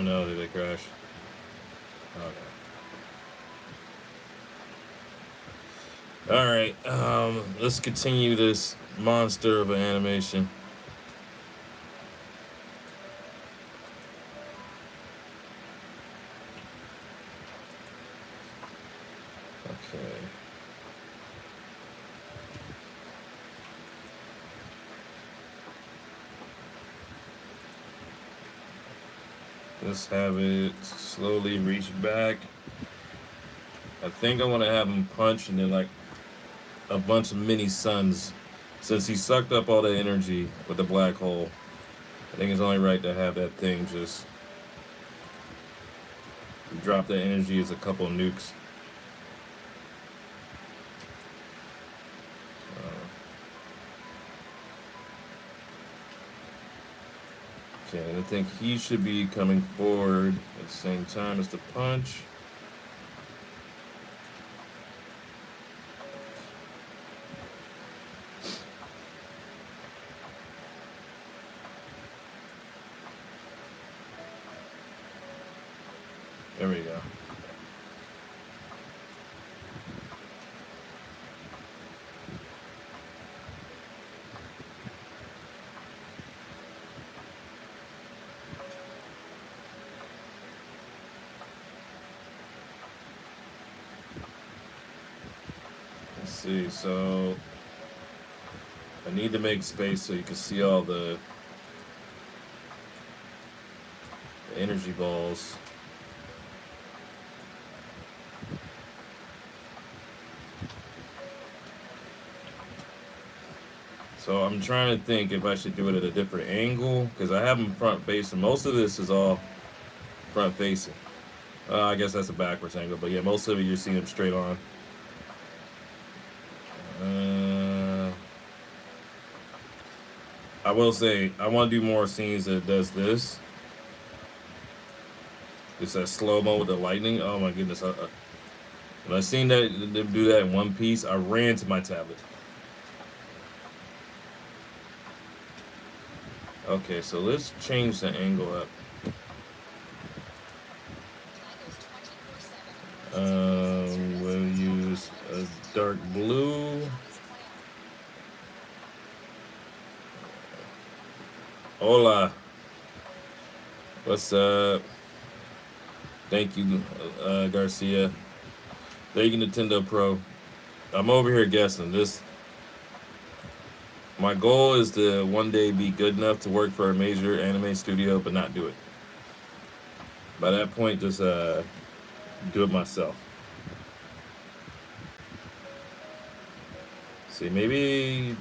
Oh no, did it crash? Okay. Alright, let's continue this monster of an animation. Okay. Let's have it slowly reach back. I think I want to have him punch and then like a bunch of mini suns. Since he sucked up all the energy with the black hole, I think it's only right to have that thing just drop that energy as a couple of nukes. Okay, and I think he should be coming forward at the same time as the punch. There we go. Let's see, so I need to make space so you can see all the energy balls. So I'm trying to think if I should do it at a different angle because I have them front facing. Most of this is all front facing. I guess that's a backwards angle, but yeah, most of it you're seeing them straight on. I will say I want to do more scenes that does this. It's that slow mo with the lightning. Oh my goodness! When I seen that them do that in one piece, I ran to my tablet. Okay, so let's change the angle up. We'll use a dark blue. Hola. What's up? Thank you, Garcia. Thank you, Nintendo Pro. I'm over here guessing. My goal is to one day be good enough to work for a major anime studio, but not do it. By that point, just do it myself. See, maybe.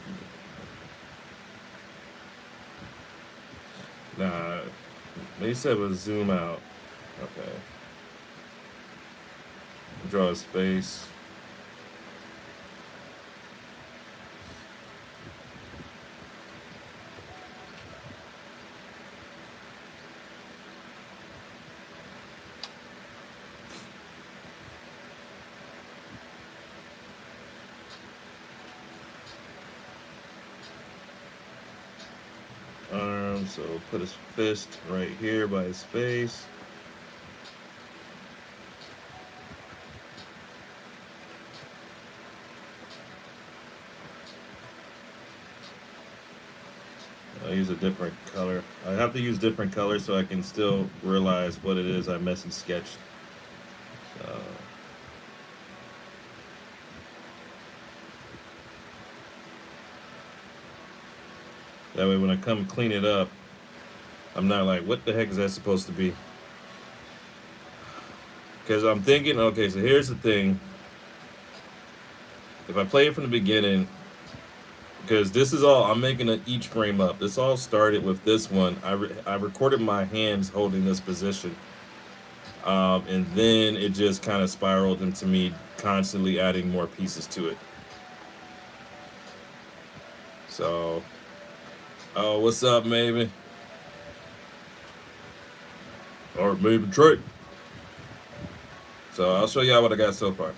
Nah, they said it was zoom out. Okay. Draw his face. So put his fist right here by his face. I'll use a different color. I have to use different colors so I can still realize what it is I messy sketched. So. That way when I come clean it up, I'm not like, what the heck is that supposed to be? Because I'm thinking, okay, so here's the thing. If I play it from the beginning, because this is all, I'm making each frame up. This all started with this one. I recorded my hands holding this position. And then it just kind of spiraled into me constantly adding more pieces to it. So, oh, what's up, maybe? Or maybe Trey. So I'll show y'all what I got so far.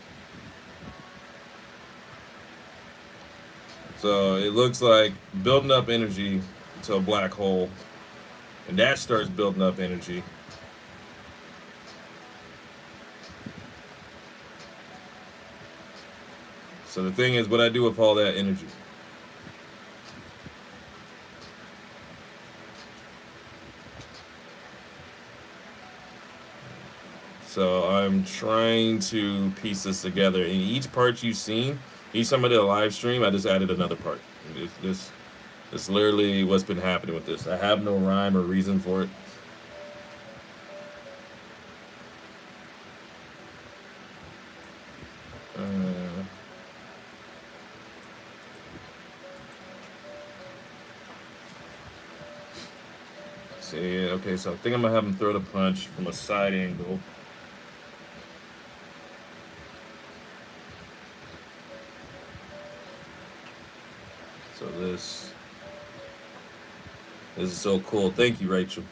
So it looks like building up energy to a black hole, and that starts building up energy. So the thing is, what I do with all that energy. So I'm trying to piece this together. In each part you've seen, each time I did a live stream, I just added another part. It's literally what's been happening with this. I have no rhyme or reason for it. Uh, see, okay, so I think I'm gonna have him throw the punch from a side angle. So this is so cool. Thank you, Rachel.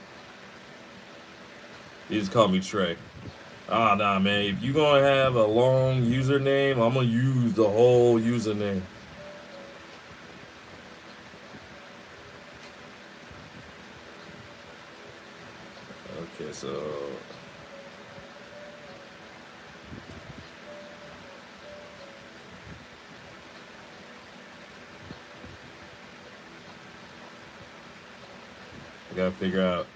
You just call me Trey. Ah, nah, man. If you gonna have a long username, I'm gonna use the whole username. Okay, so I gotta figure out.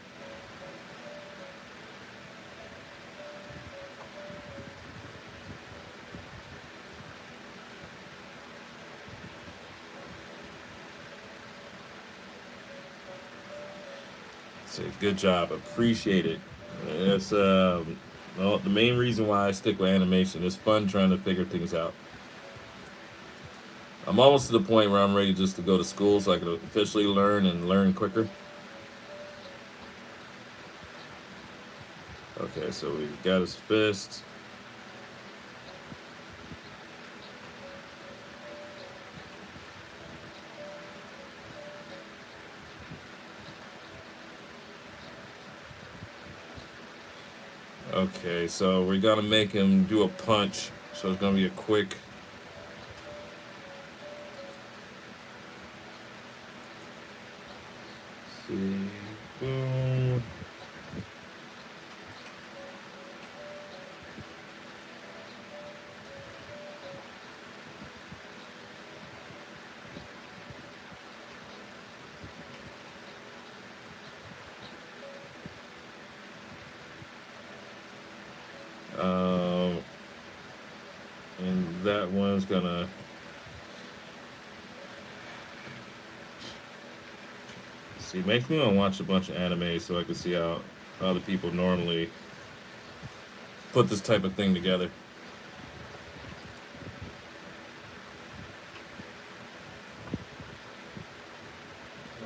Say, good job. Appreciate it. That's well, the main reason why I stick with animation. It's fun trying to figure things out. I'm almost to the point where I'm ready just to go to school so I can officially learn and learn quicker. Okay, so we got his fist. Okay, so we're gonna make him do a punch. So it's gonna be a quick. See, boom. And that one's gonna. See, makes me want to watch a bunch of anime so I can see how other people normally put this type of thing together.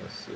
Let's see.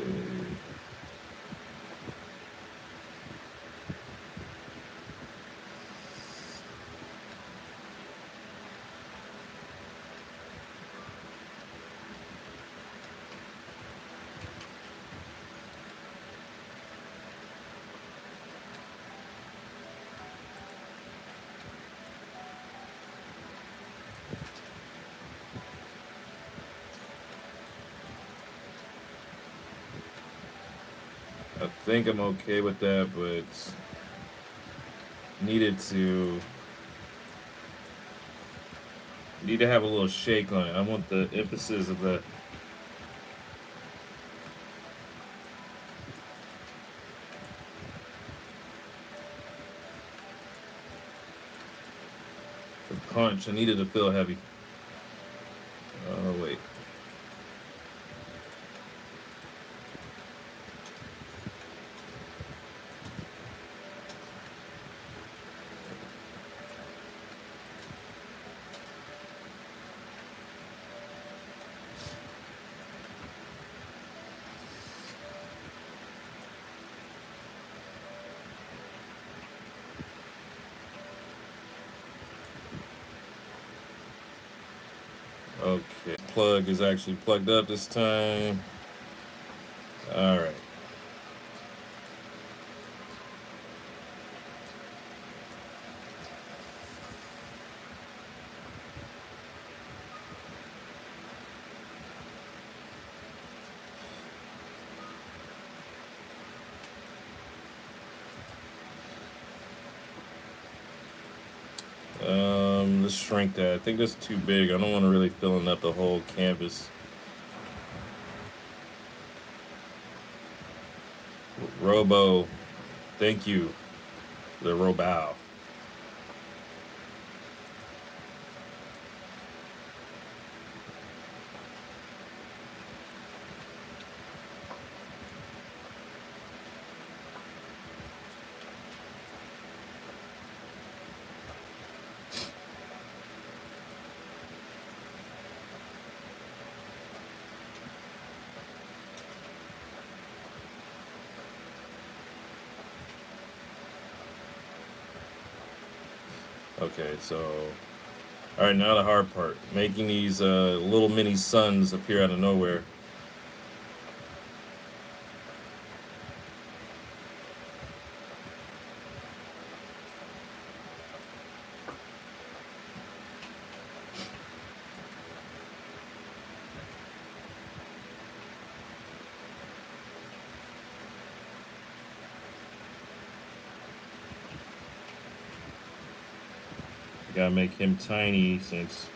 I think I'm okay with that, but needed to need to have a little shake on it. I want the emphasis of the punch. I needed to feel heavy. Oh wait. Okay. Plug is actually plugged up this time. All right. Let's shrink that. I think that's too big. I don't want to really filling up the whole canvas. Robo, thank you. The Robow. Okay, so all right, now the hard part: making these little mini suns appear out of nowhere. Gotta make him tiny since.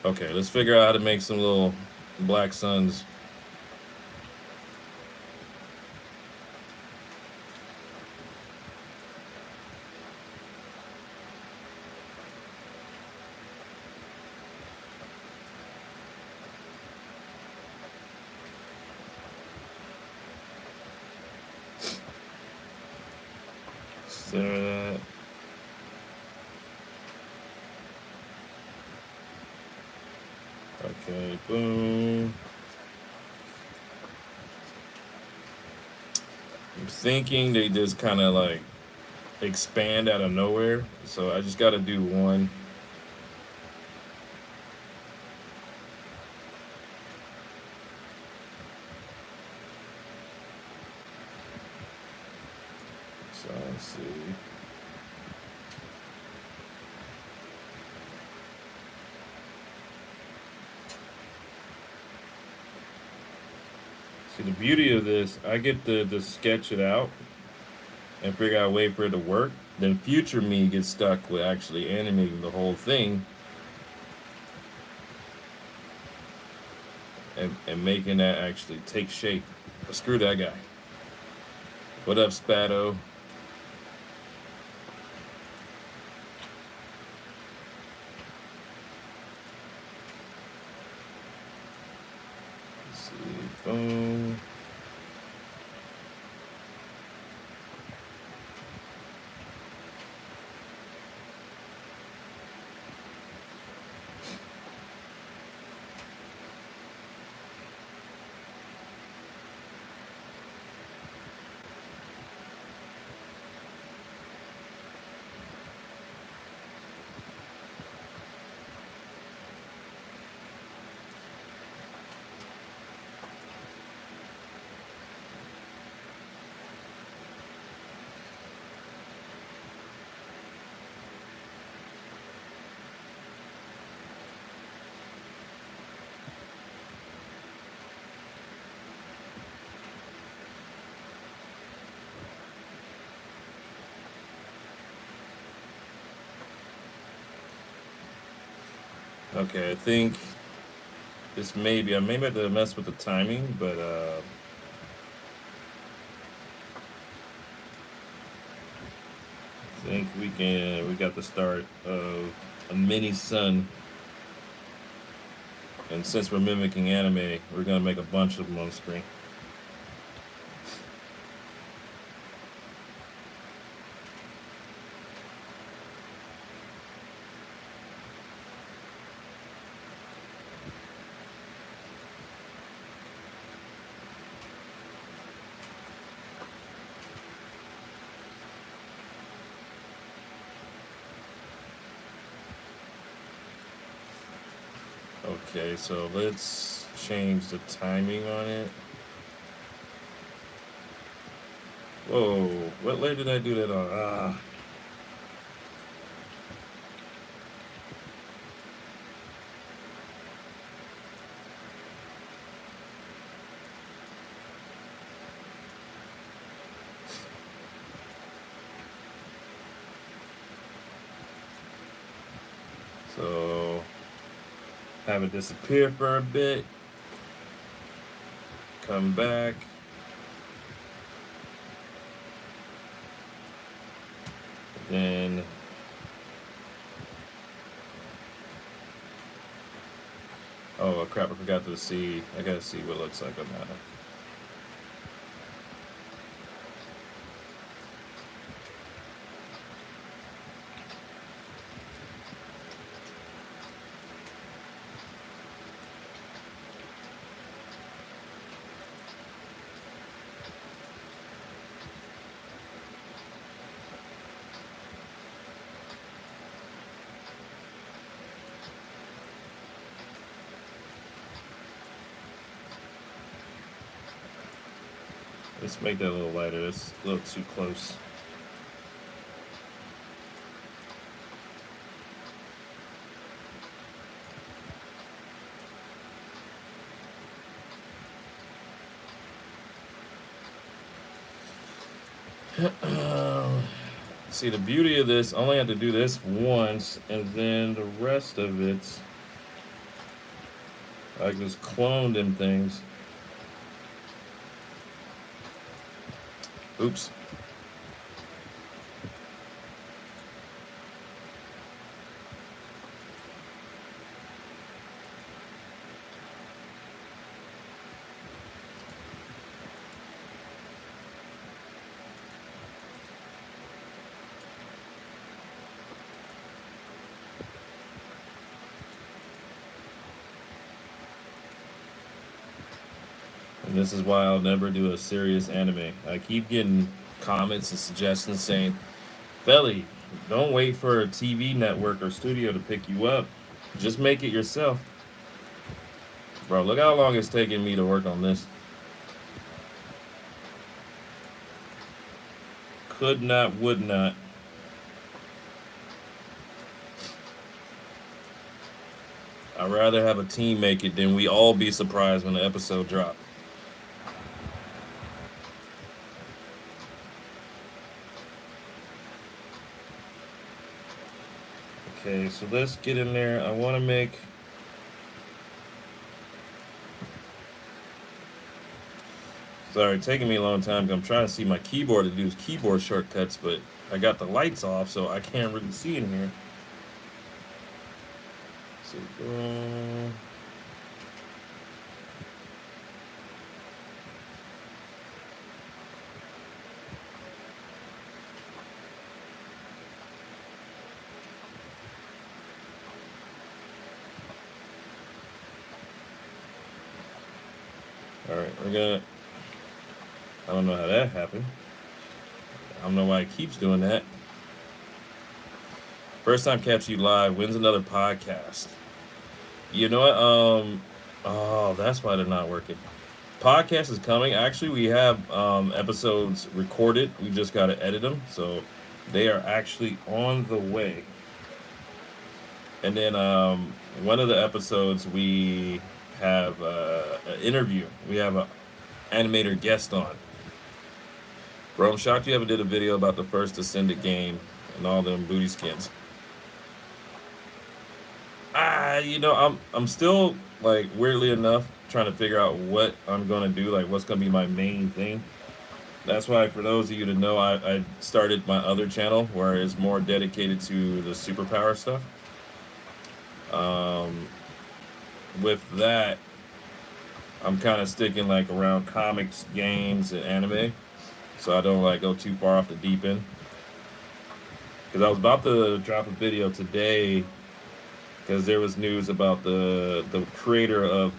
Okay, let's figure out how to make some little black suns. Center that. Okay, boom. I'm thinking they just kind of like expand out of nowhere, so I just got to do one. So let's see. See, the beauty of this, I get to sketch it out and figure out a way for it to work. Then future me gets stuck with actually animating the whole thing and making that actually take shape. But screw that guy. What up, Spatto? Let's see. Boom. Okay, I think this I maybe have to mess with the timing, but I think we got the start of a mini sun. And since we're mimicking anime, we're gonna make a bunch of them on screen. Okay, so let's change the timing on it. Whoa, what layer did I do that on? Ah. So have it disappear for a bit. Come back. Then oh crap! I forgot to see. I gotta see what it looks like on that. Let's make that a little lighter. It's a little too close. See, the beauty of this, I only had to do this once, and then the rest of it, I just cloned them things. Oops. And this is why I'll never do a serious anime. I keep getting comments and suggestions saying, Felly, don't wait for a TV network or studio to pick you up. Just make it yourself. Bro, look how long it's taking me to work on this. Could not, would not. I'd rather have a team make it than we all be surprised when the episode drop. Okay, so let's get in there. I want to make... Sorry, taking me a long time because I'm trying to see my keyboard to do keyboard shortcuts, but I got the lights off, so I can't really see in here. So, all right, we're gonna... I don't know how that happened. I don't know why it keeps doing that. First time catch you live wins another podcast. You know what? Oh, that's why they're not working. Podcast is coming. Actually, we have episodes recorded. We just got to edit them, so they are actually on the way. And then one of the episodes we have an interview. We have an animator guest on. Bro, I'm shocked you haven't did a video about the first Ascended game and all them booty skins. You know, I'm still, like, weirdly enough, trying to figure out what I'm gonna do, like what's gonna be my main thing. That's why, for those of you to know, I started my other channel where it's more dedicated to the superpower stuff. With that, I'm kind of sticking like around comics, games, and anime, so I don't like go too far off the deep end. Because I was about to drop a video today, because there was news about the creator of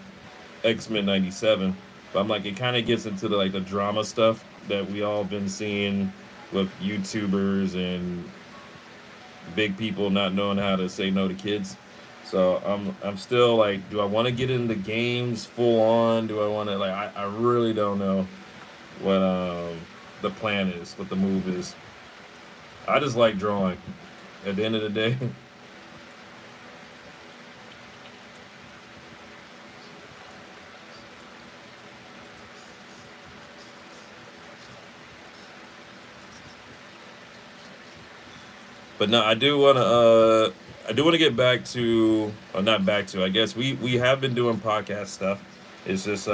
X-Men '97. But I'm like, it kind of gets into the drama stuff that we all been seeing with YouTubers and big people not knowing how to say no to kids. So I'm still like, do I want to get into games full on? Do I want to I really don't know what the plan is, what the move is. I just like drawing. At the end of the day. But no, I do want to. I do want to get back to, or not back to. I guess we have been doing podcast stuff. It's just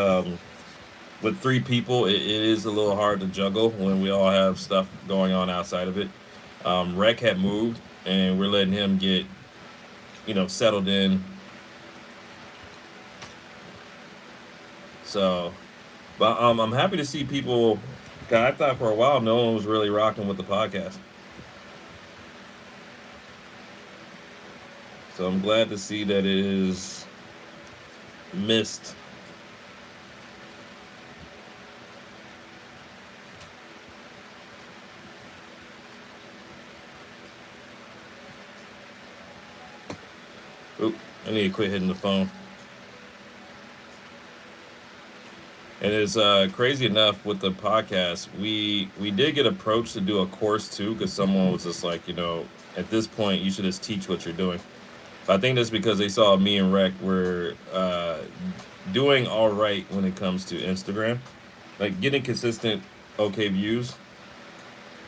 with three people, it is a little hard to juggle when we all have stuff going on outside of it. Rec had moved, and we're letting him get settled in. So, but I'm happy to see people. 'Cause I thought for a while no one was really rocking with the podcast, so I'm glad to see that it is missed. Oop, I need to quit hitting the phone. And it's crazy enough with the podcast. We did get approached to do a course too, because someone was just like, at this point you should just teach what you're doing. But I think that's because they saw me and Rec were doing all right when it comes to Instagram, like getting consistent okay views.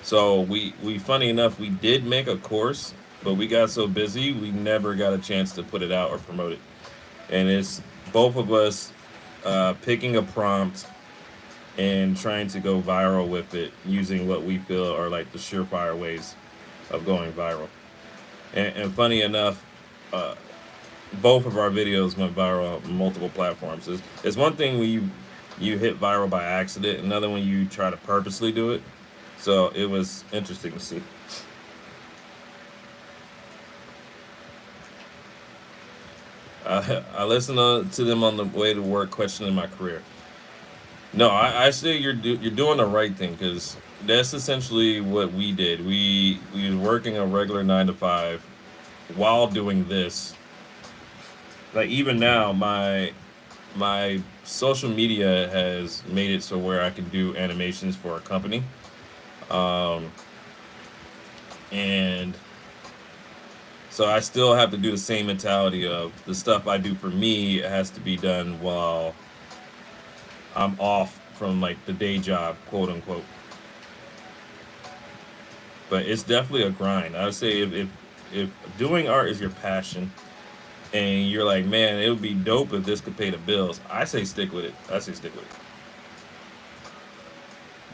So we funny enough we did make a course, but we got so busy we never got a chance to put it out or promote it. And it's both of us picking a prompt and trying to go viral with it using what we feel are like the surefire ways of going viral. And funny enough, uh, both of our videos went viral on multiple platforms. It's one thing when you hit viral by accident, another when you try to purposely do it. So it was interesting to see. I listened to them on the way to work, questioning my career. No, I say you're doing the right thing because that's essentially what we did. We was working a regular 9 to 5 while doing this. Like even now, my social media has made it so where I can do animations for a company, um, and so I still have to do the same mentality of the stuff I do for me has to be done while I'm off from like the day job, quote unquote. But it's definitely a grind. I would say if doing art is your passion and you're like, man, it would be dope if this could pay the bills. I say stick with it. I say stick with it.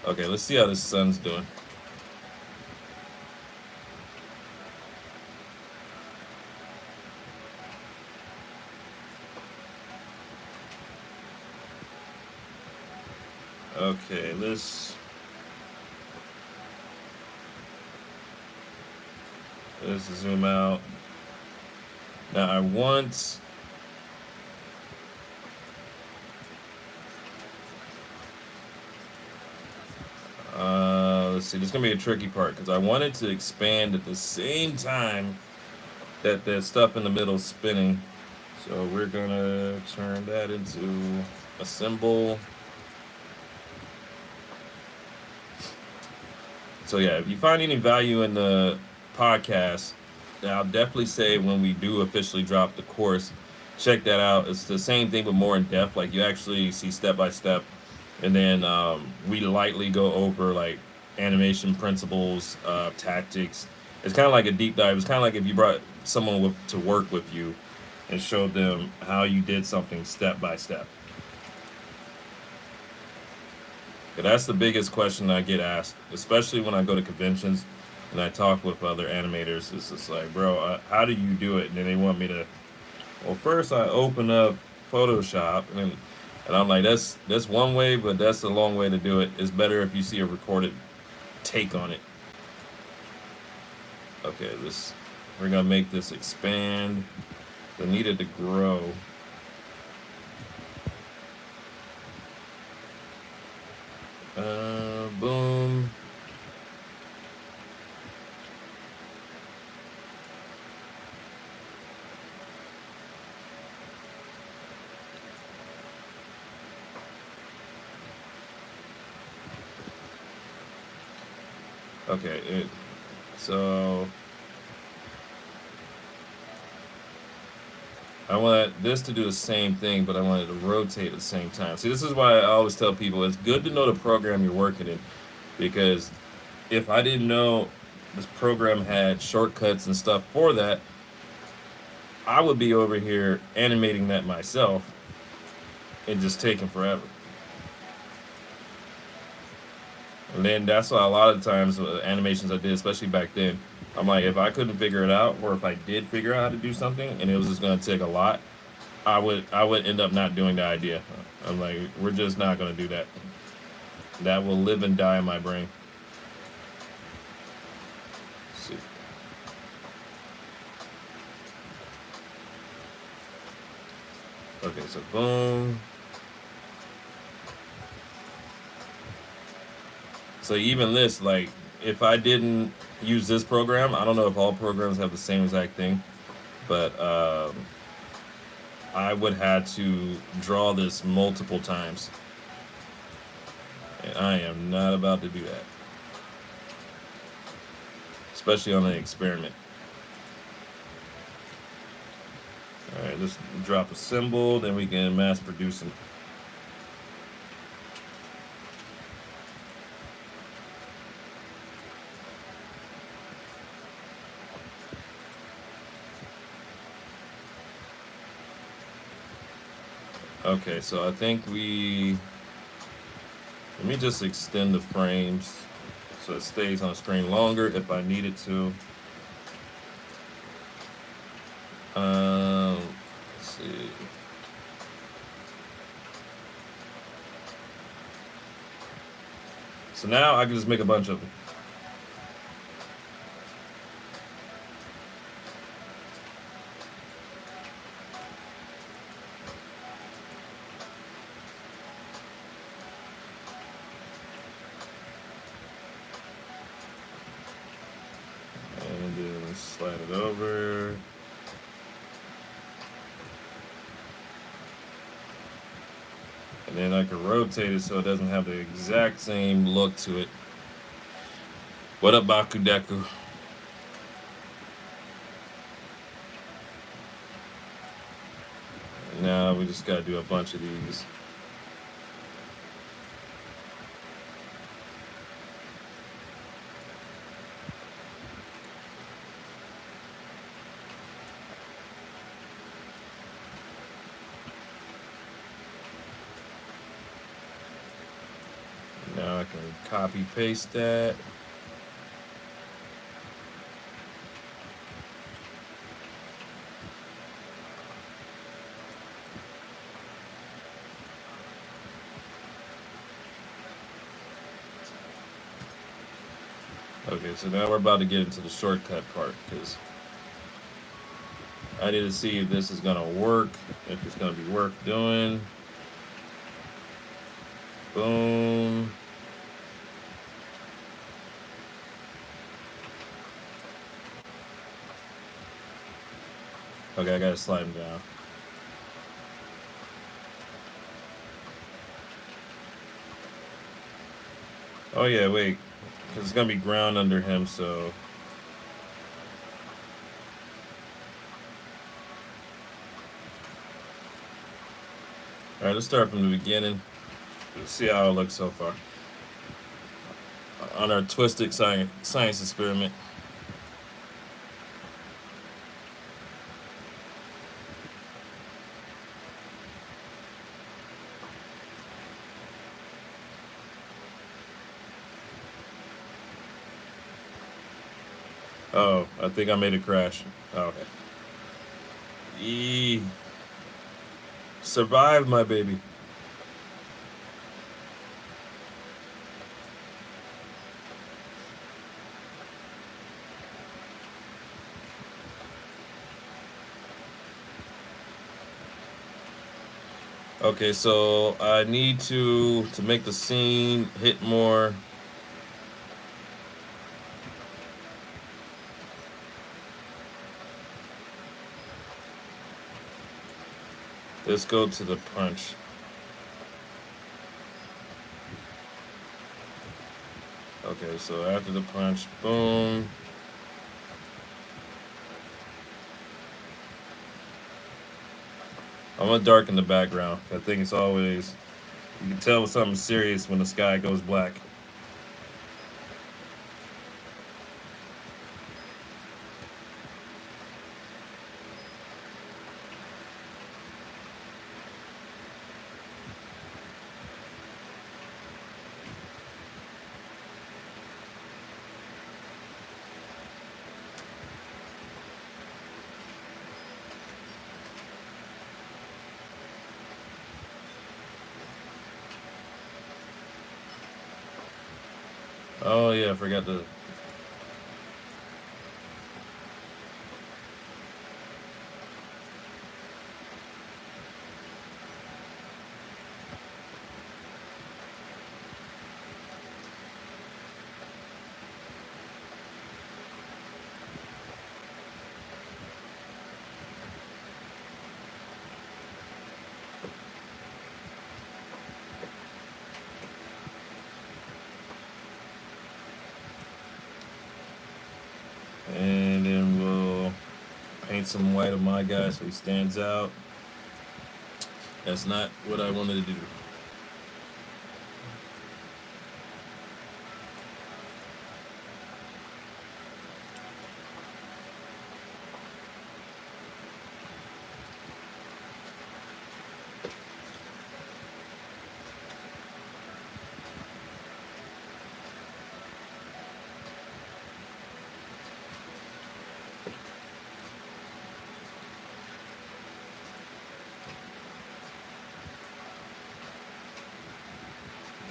Okay, let's see how this sun's doing. Okay, let's zoom out. Now I want let's see, this is gonna be a tricky part because I want it to expand at the same time that the stuff in the middle is spinning. So we're gonna turn that into a symbol. So yeah, if you find any value in the podcast, I'll definitely say when we do officially drop the course, check that out. It's the same thing but more in depth. Like you actually see step by step, and then we lightly go over like animation principles, tactics. It's kind of like a deep dive. It's kind of like if you brought someone to work with you and showed them how you did something step by step. 'Cause that's the biggest question I get asked, especially when I go to conventions and I talk with other animators. It's just like, bro, how do you do it? And then they want me to, well, first I open up Photoshop, and I'm like, that's one way, but that's a long way to do it. It's better if you see a recorded take on it. Okay, we're gonna make this expand. I need it to grow. Boom. Okay, so I want this to do the same thing, but I want it to rotate at the same time. See, this is why I always tell people it's good to know the program you're working in, because if I didn't know this program had shortcuts and stuff for that, I would be over here animating that myself and just taking forever. And then that's why a lot of times animations I did, especially back then, I'm like, if I couldn't figure it out, or if I did figure out how to do something and it was just gonna take a lot, I would end up not doing the idea. I'm like, we're just not gonna do that. That will live and die in my brain. Let's see. Okay, so boom. So even this, like, if I didn't use this program, I don't know if all programs have the same exact thing, but I would have to draw this multiple times, and I am not about to do that, especially on an experiment. All right, let's drop a symbol, then we can mass produce them. Okay, so I think let me just extend the frames so it stays on the screen longer if I need it to. Let's see. So now I can just make a bunch of them. And then slide it over. And then I can rotate it so it doesn't have the exact same look to it. What up, Bakudeku? Now we just gotta do a bunch of these. Now I can copy paste that. Okay, so now we're about to get into the shortcut part because I need to see if this is gonna work, if it's gonna be worth doing. Boom. Okay, I gotta slide him down. Oh yeah, wait, because it's gonna be ground under him, so. All right, let's start from the beginning. Let's see how it looks so far on our twisted science experiment. Oh, I think I made it crash. Oh, okay. Survive, my baby. Okay, so I need to make the scene hit more. Let's go to the punch. Okay, so after the punch, boom. I'm gonna darken the background. I think it's always, you can tell something serious when the sky goes black. Oh yeah, I forgot to. And then we'll paint some white on my guy so he stands out. That's not what I wanted to do.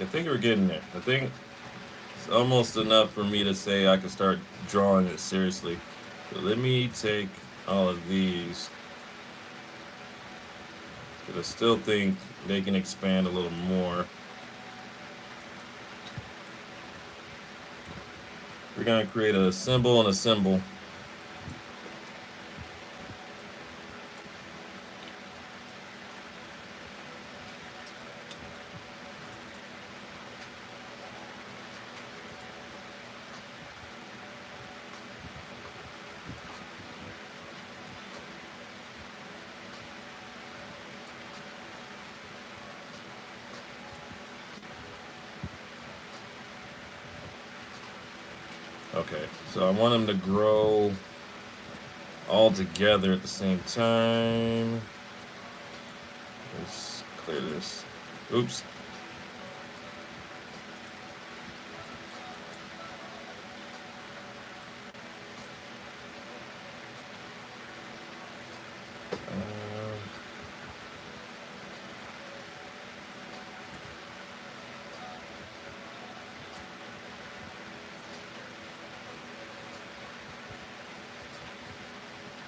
I think we're getting there. I think it's almost enough for me to say I can start drawing it seriously. So let me take all of these. But I still think they can expand a little more. We're going to create a symbol and a symbol. Okay, so I want them to grow all together at the same time. Let's clear this. Oops.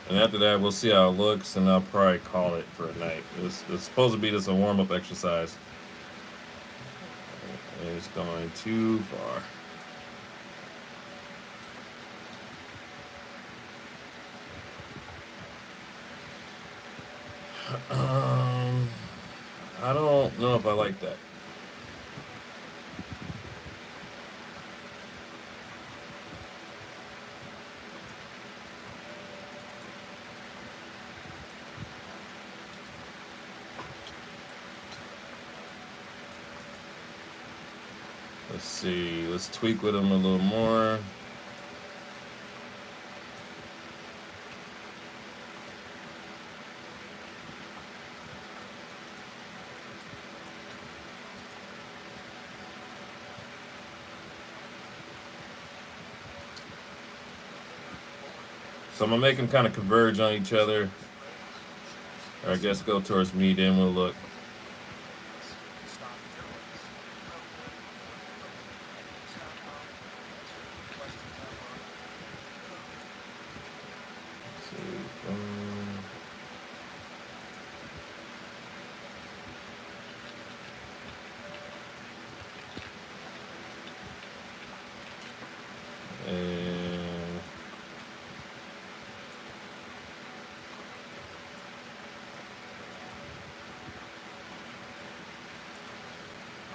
And after that, we'll see how it looks, and I'll probably call it for a night. It's supposed to be just a warm-up exercise. It's going too far. I don't know if I like that. Let's see. Let's tweak with them a little more. So I'm gonna make them kind of converge on each other. Or I guess go towards me, then we'll look.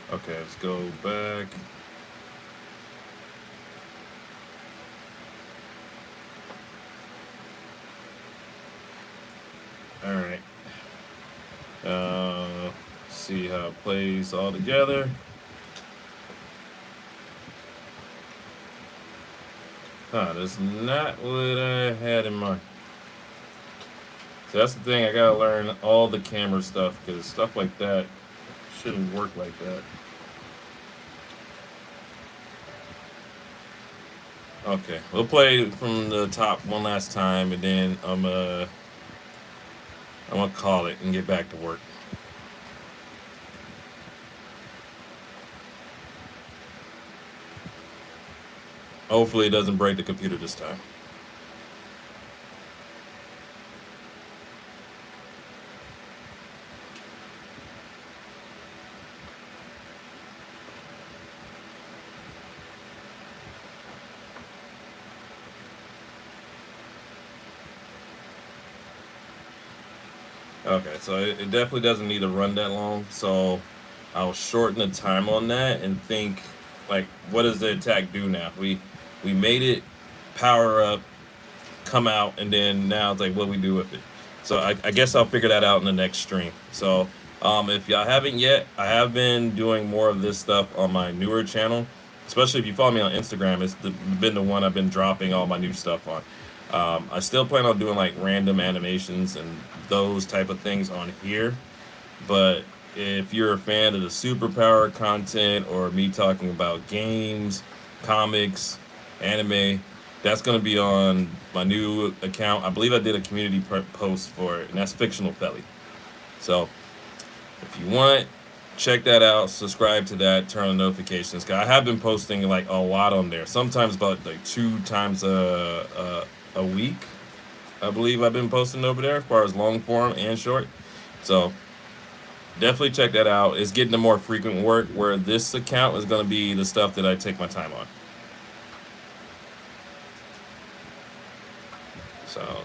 Okay, let's go back. All right. See how it plays all together. That's not what I had in mind. So that's the thing, I gotta learn all the camera stuff, because stuff like that shouldn't work like that. Okay, we'll play from the top one last time, and then I'm gonna call it and get back to work. Hopefully it doesn't break the computer this time. Okay, so it definitely doesn't need to run that long. So I'll shorten the time on that and think like, what does the attack do now? We made it power up, come out, and then now it's like, what do we do with it? So I guess I'll figure that out in the next stream. So if y'all haven't yet, I have been doing more of this stuff on my newer channel, especially if you follow me on Instagram. Been the one I've been dropping all my new stuff on. I still plan on doing like random animations and those type of things on here, but if you're a fan of the superpower content or me talking about games, comics, anime, that's going to be on my new account. I believe I did a community post for it, and that's Fictional Felly. So if you want, check that out. Subscribe to that. Turn on notifications. 'Cause I have been posting like a lot on there. Sometimes about like 2 times a week. I believe I've been posting over there as far as long form and short. So definitely check that out. It's getting the more frequent work where this account is going to be the stuff that I take my time on. So,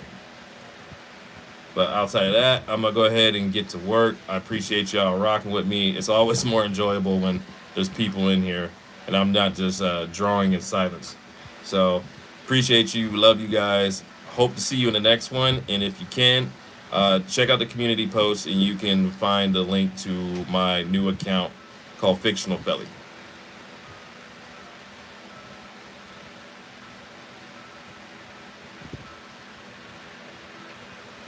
but outside of that, I'm going to go ahead and get to work. I appreciate y'all rocking with me. It's always more enjoyable when there's people in here and I'm not just drawing in silence. So, appreciate you. Love you guys. Hope to see you in the next one. And if you can, check out the community post and you can find the link to my new account called Fictional Felly.